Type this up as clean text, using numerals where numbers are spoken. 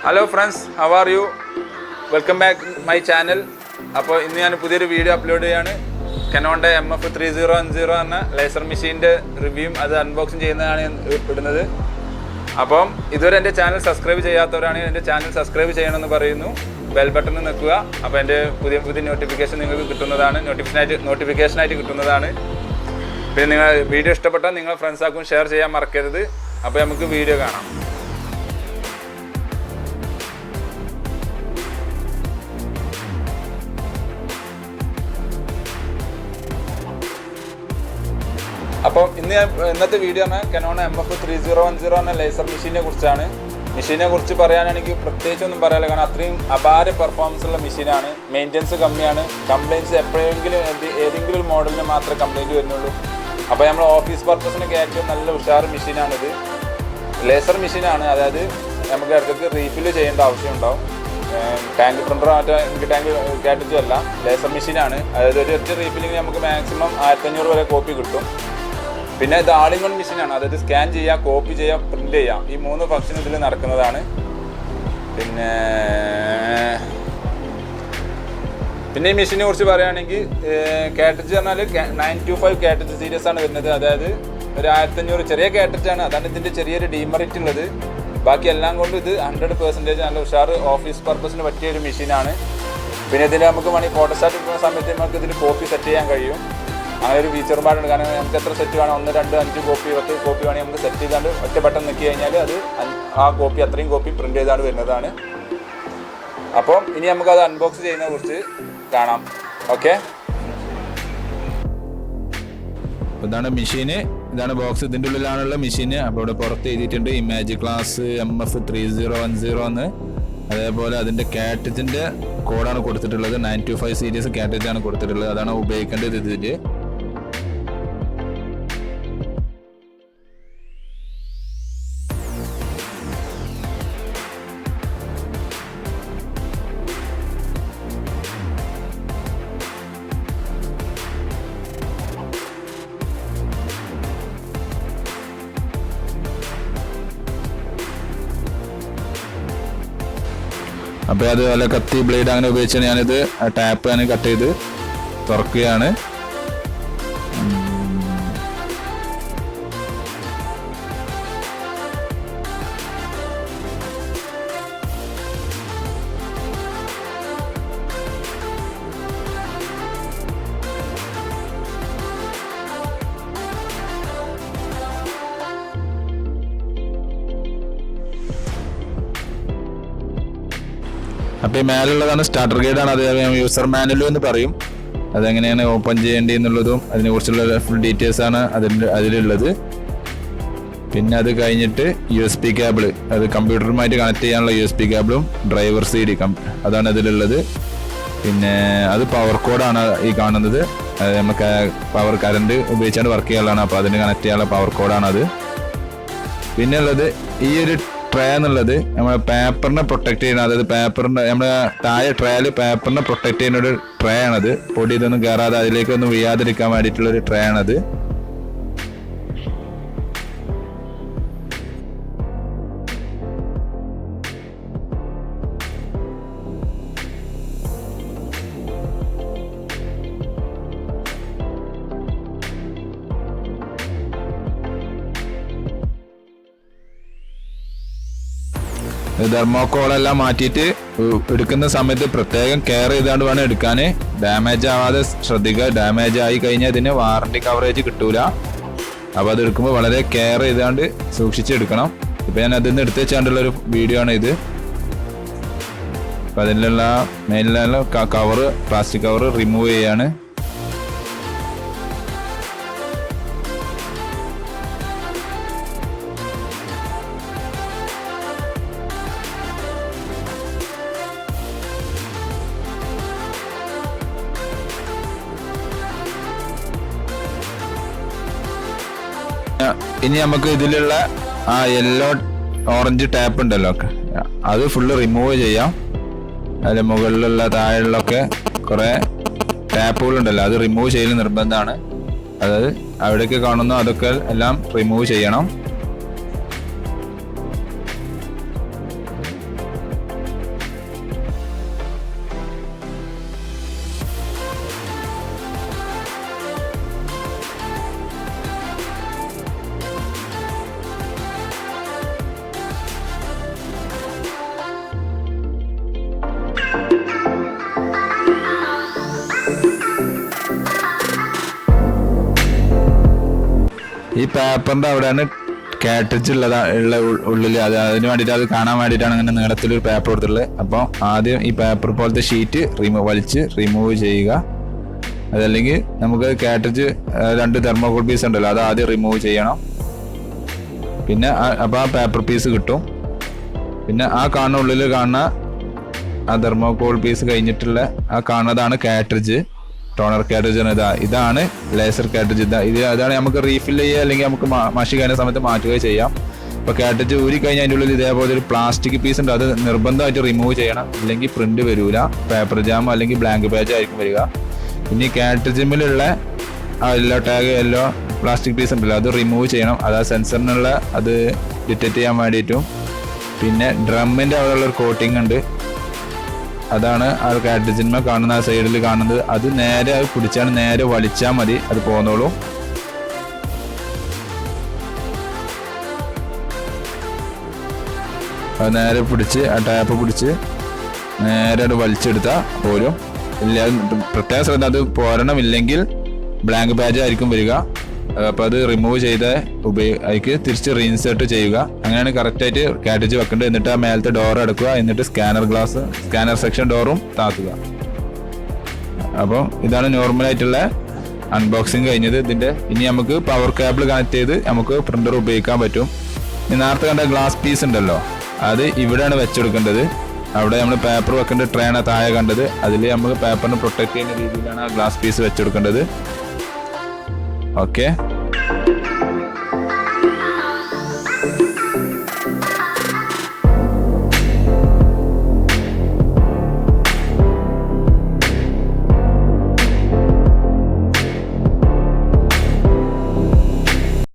Hello friends, how are you? Welcome back to my channel. അപ്പോൾ ഇന്ന് ഞാൻ പുതിയൊരു വീഡിയോ അപ്ലോഡ് ചെയ്യാണ്. Canon's MF3010 എന്ന ലേസർ മെഷീൻ്റെ റിവ്യൂയും അത് അൺബോക്സിങ് ചെയ്യുന്നതാണ് ഞാൻ ഇടുന്നത്. അപ്പം ഇതുവരെ എൻ്റെ ചാനൽ സബ്സ്ക്രൈബ് ചെയ്യാത്തവരാണെങ്കിൽ എൻ്റെ ചാനൽ സബ്സ്ക്രൈബ് ചെയ്യണമെന്ന് പറയുന്നു. ബെൽ ബട്ടൺ നിൽക്കുക. അപ്പോൾ എൻ്റെ പുതിയ നോട്ടിഫിക്കേഷൻ നിങ്ങൾക്ക് കിട്ടുന്നതാണ്, നോട്ടിഫിക്കേഷനായിട്ട് കിട്ടുന്നതാണ്. പിന്നെ നിങ്ങൾ വീഡിയോ ഇഷ്ടപ്പെട്ടാൽ നിങ്ങൾ ഫ്രണ്ട്സാക്കും ഷെയർ ചെയ്യാൻ മറക്കരുത്. അപ്പോൾ നമുക്ക് വീഡിയോ കാണാം. അപ്പോൾ ഇന്നത്തെ വീഡിയോ ആണ് Canon MF3010 എന്ന ലേസർ മെഷീനെ കുറിച്ചാണ്. മെഷീനെ കുറിച്ച് പറയാനാണെങ്കിൽ പ്രത്യേകിച്ചൊന്നും പറയാനില്ല, കാരണം അത്രയും അപാര പെർഫോമൻസ് ഉള്ള മെഷീനാണ്. മെയിൻ്റനൻസ് കമ്മിയാണ്. കംപ്ലയിൻറ്റ്സ് എപ്പോഴെങ്കിലും ഏതെങ്കിലും ഒരു മോഡലിന് മാത്രമേ കംപ്ലയിൻറ്റ് വരുന്നുള്ളൂ. അപ്പോൾ നമ്മൾ ഓഫീസ് പർപ്പസിനൊക്കെ ഏറ്റവും നല്ല ഉഷാർ മെഷീനാണിത്. ലേസർ മെഷീനാണ്, അതായത് നമുക്ക് ഇടയ്ക്ക് റീഫില്ല് ചെയ്യേണ്ട ആവശ്യമുണ്ടാവും. ടാങ്ക് പ്രിൻ്ററോ മറ്റോ എനിക്ക് ടാങ്ക് കാറ്റജും അല്ല, ലേസർ മെഷീനാണ്. അതായത് ഒരു ഒറ്റ റീഫില്ലിങ് നമുക്ക് മാക്സിമം 1500 വരെ കോപ്പി കിട്ടും. പിന്നെ ഇത് ആൾ ഇൻ വൺ മെഷീനാണ്, അതായത് സ്കാൻ ചെയ്യുക, കോപ്പി ചെയ്യുക, പ്രിൻ്റ് ചെയ്യാം. ഈ 3 ഫംഗ്ഷൻ ഇതിൽ നടക്കുന്നതാണ്. പിന്നെ ഈ മെഷീനെ കുറിച്ച് പറയുകയാണെങ്കിൽ കാറ്റജ് പറഞ്ഞാൽ 925 കാറ്റജ് സീരീസ് ആണ് വരുന്നത്. അതായത് ഒരു 1500 ചെറിയ കാറ്റജാണ്, അതാണ് ഇതിൻ്റെ ചെറിയൊരു ഡീമെറിറ്റ് ഉള്ളത്. ബാക്കി എല്ലാം കൊണ്ടും ഇത് 100% നല്ല ഉഷാർ ഓഫീസ് പർപ്പസിന് പറ്റിയ ഒരു മെഷീനാണ്. പിന്നെ ഇതിൽ നമുക്ക് വേണമെങ്കിൽ ഫോട്ടോസ്റ്റാറ്റ് എടുക്കുന്ന സമയത്ത് നമുക്ക് ഇതിൽ കോപ്പി സെറ്റ് ചെയ്യാൻ കഴിയും. അങ്ങനെ ഒരു ഫീച്ചർ പാടുണ്ട്. കാരണം നമുക്ക് എത്ര സെറ്റ് വേണം, 1, 2, 5 കോപ്പി 10 കോപ്പി വേണമെങ്കിൽ നമുക്ക് സെറ്റ് ചെയ്താണ്ട് ഒറ്റ ബട്ടൺ നിൽക്കി കഴിഞ്ഞാൽ അത് ആ കോപ്പി അത്രയും കോപ്പി പ്രിൻ്റ് ചെയ്താണ്ട് വരുന്നതാണ്. അപ്പം ഇനി നമുക്കത് അൺബോക്സ് ചെയ്യുന്നതിനെ കുറിച്ച് കാണാം. ഓക്കെ, ഇതാണ് മെഷീന്, ഇതാണ് ബോക്സ്. ഇതിൻ്റെ ഉള്ളിലാണുള്ള മെഷീന്. അപ്പോൾ ഇവിടെ പുറത്ത് എഴുതിയിട്ടുണ്ട് ഇമേജ് ക്ലാസ് MF3010 എന്ന്. അതേപോലെ അതിൻ്റെ കാറ്റജിൻ്റെ കോഡാണ് കൊടുത്തിട്ടുള്ളത്. 925 സീരീസ് കാറ്റജാണ് കൊടുത്തിട്ടുള്ളത്. അതാണ് ഉപയോഗിക്കേണ്ടത് ഇതിൽ. അപ്പോൾ അതുപോലെ കത്തി ബ്ലേഡ് അങ്ങനെ ഉപയോഗിച്ചാണ് ഞാനിത് ടാപ്പ് ഞാൻ കട്ട് ചെയ്ത് തുറക്കുകയാണ്. അപ്പോൾ ഈ മേലുള്ളതാണ് സ്റ്റാർട്ടർ ഗൈഡാണ്. അത് യൂസർ മാനുവലും എന്ന് പറയും. അതെങ്ങനെയാണ് ഓപ്പൺ ചെയ്യേണ്ടി എന്നുള്ളതും അതിനെക്കുറിച്ചുള്ള ഫുൾ ഡീറ്റെയിൽസാണ് അതിലുള്ളത്. പിന്നെ അത് കഴിഞ്ഞിട്ട് USB കേബിൾ, അത് കമ്പ്യൂട്ടറുമായിട്ട് കണക്ട് ചെയ്യാനുള്ള USB കേബിളും ഡ്രൈവർ CD അതാണ് അതിലുള്ളത്. പിന്നെ അത് പവർ കോഡാണ് ഈ കാണുന്നത്. അത് നമുക്ക് പവർ കറണ്ട് ഉപയോഗിച്ചാണ് വർക്ക് ചെയ്യാനുള്ളതാണ്. അപ്പോൾ അതിന് കണക്ട് ചെയ്യാനുള്ള പവർ കോഡാണ് അത്. പിന്നെ ഉള്ളത് ഈ ഒരു ട്രേ എന്നുള്ളത് നമ്മളെ പേപ്പറിനെ പ്രൊട്ടക്ട് ചെയ്യുന്ന, അതായത് പേപ്പറിൻ്റെ നമ്മുടെ താഴെ ട്രേയിൽ പേപ്പറിനെ പ്രൊട്ടക്ട് ചെയ്യുന്ന ഒരു ട്രേ ആണത്. പൊടി ഇതൊന്നും കയറാതെ അതിലേക്കൊന്നും വീഴാതിരിക്കാൻ വേണ്ടിയിട്ടുള്ളൊരു ട്രേ ആണത്. തെർമോക്കോളെല്ലാം മാറ്റിയിട്ട് എടുക്കുന്ന സമയത്ത് പ്രത്യേകം കെയർ ചെയ്താണ്ട് വേണം എടുക്കാൻ. ഡാമേജ് ആവാതെ ശ്രദ്ധിക്കുക. ഡാമേജ് ആയി കഴിഞ്ഞാൽ ഇതിന് വാറണ്ടി കവറേജ് കിട്ടൂല. അപ്പോൾ അത് എടുക്കുമ്പോൾ വളരെ കെയർ ചെയ്താണ്ട് സൂക്ഷിച്ചെടുക്കണം. ഇപ്പം ഞാൻ അതിൽ നിന്ന് എടുത്ത് വെച്ചാണ്ടുള്ളൊരു വീഡിയോ ആണ് ഇത്. അപ്പം അതിലുള്ള മെയിനിലുള്ള കവറ്, പ്ലാസ്റ്റിക് കവറ് റിമൂവ് ചെയ്യാണ്. ഇനി നമുക്ക് ഇതിലുള്ള ആ യെല്ലോ ഓറഞ്ച് ടാപ്പ് ഉണ്ടല്ലോ, അത് ഫുള്ള് റിമൂവ് ചെയ്യാം. അതിൽ മുകളിലുള്ള താഴെയുള്ളൊക്കെ കുറേ ടാപ്പുകളുണ്ടല്ലോ, അത് റിമൂവ് ചെയ്യൽ നിർബന്ധമാണ്. അതായത് അവിടേക്ക് കാണുന്നു അതൊക്കെ എല്ലാം റിമൂവ് ചെയ്യണം. ഈ പേപ്പറിന്റെ അവിടെയാണ് കാട്രിഡ്ജ് ഉള്ളിൽ അതിന് വേണ്ടിയിട്ട് അത് കാണാൻ വേണ്ടിയിട്ടാണ് ഇങ്ങനെ നീളത്തിലൊരു പേപ്പർ കൊടുത്തിട്ടുള്ളത്. അപ്പോൾ ആദ്യം ഈ പേപ്പർ പോലത്തെ ഷീറ്റ് വലിച്ച് റിമൂവ് ചെയ്യുക. അതല്ലെങ്കിൽ നമുക്ക് കാട്രിഡ്ജ് 2 തെർമോകോൾ പീസ് ഉണ്ടല്ലോ, അത് ആദ്യം റിമൂവ് ചെയ്യണം. പിന്നെ അപ്പോൾ ആ പേപ്പർ പീസ് കിട്ടും. പിന്നെ ആ കാണുന്ന ഉള്ളിൽ കാണുന്ന ആ തെർമോകോൾ പീസ് കഴിഞ്ഞിട്ടുള്ള ആ കാണുന്നതാണ് കാട്രിഡ്ജ്, ടോണർ കാട്രിഡ്ജ്. ഇതാണ് ലേസർ കാട്രിഡ്ജ്. അതാണ് നമുക്ക് റീഫിൽ ചെയ്യുക അല്ലെങ്കിൽ നമുക്ക് മഷി കഴിഞ്ഞ സമയത്ത് മാറ്റുകയോ ചെയ്യാം. ഇപ്പോൾ കാട്രിഡ്ജ് ഊരി കഴിഞ്ഞാൽ അതിൻ്റെ ഉള്ളിൽ ഇതേപോലെ ഒരു പ്ലാസ്റ്റിക് പീസ് ഉണ്ട്, അത് നിർബന്ധമായിട്ട് റിമൂവ് ചെയ്യണം, ഇല്ലെങ്കിൽ പ്രിന്റ് വരില്ല, പേപ്പർ ജാം അല്ലെങ്കിൽ ബ്ലാങ്ക് പേജ് ആയിരിക്കും വരിക. പിന്നെ ഈ കാട്രിഡ്ജിലുള്ള ആ യെല്ലോ പ്ലാസ്റ്റിക് പീസ് ഉണ്ടല്ലോ, അത് റിമൂവ് ചെയ്യണം. അത് ആ സെൻസറിനുള്ള അത് ഡിറ്റക്ട് ചെയ്യാൻ വേണ്ടിയിട്ടും. പിന്നെ ഡ്രമ്മിൻ്റെ അവിടെയുള്ളൊരു കോട്ടിംഗ് ഉണ്ട്, അതാണ് ആ കാട്രിഡ്ജിന്മേൽ കാണുന്ന ആ സൈഡിൽ കാണുന്നത്. അത് നേരെ അത് പിടിച്ചാണ് നേരെ വലിച്ചാൽ മതി, അത് പോന്നോളൂ. അത് നേരെ പിടിച്ച് ആ ടാപ്പ് പിടിച്ച് നേരെ അത് വലിച്ചെടുത്താൽ പോരും. ഇല്ല, പ്രത്യേക ശ്രദ്ധ, അത് പോരണമില്ലെങ്കിൽ ബ്ലാങ്ക് പേജ് ആയിരിക്കും വരിക. അപ്പോൾ അത് റിമൂവ് ചെയ്ത് അതിക്ക് തിരിച്ച് റീഇൻസേർട്ട് ചെയ്യുക. അങ്ങനെയാണ് കറക്റ്റായിട്ട് കാട്രിഡ്ജ് വെക്കേണ്ടത്. എന്നിട്ട് ആ മേലത്തെ ഡോർ അടക്കുക, എന്നിട്ട് സ്കാനർ സെക്ഷൻ ഡോറും താത്തുക. അപ്പോൾ ഇതാണ് നോർമലായിട്ടുള്ള അൺബോക്സിങ് കഴിഞ്ഞത്. ഇനി നമുക്ക് പവർ കേബിൾ കണക്ട് ചെയ്ത് നമുക്ക് പ്രിന്റർ ഉപയോഗിക്കാൻ പറ്റും. ഇനി നേരത്തെ കണ്ട ഗ്ലാസ് പീസ് ഉണ്ടല്ലോ, അത് ഇവിടെയാണ് വെച്ചെടുക്കേണ്ടത്. അവിടെ നമ്മൾ പേപ്പർ വെക്കേണ്ട ട്രേയാണ് താഴെ കണ്ടത്, അതിൽ നമുക്ക് പേപ്പറിന് പ്രൊട്ടക്ട് ചെയ്യുന്ന രീതിയിലാണ് ആ ഗ്ലാസ് പീസ് വെച്ചെടുക്കേണ്ടത്. ഓക്കെ.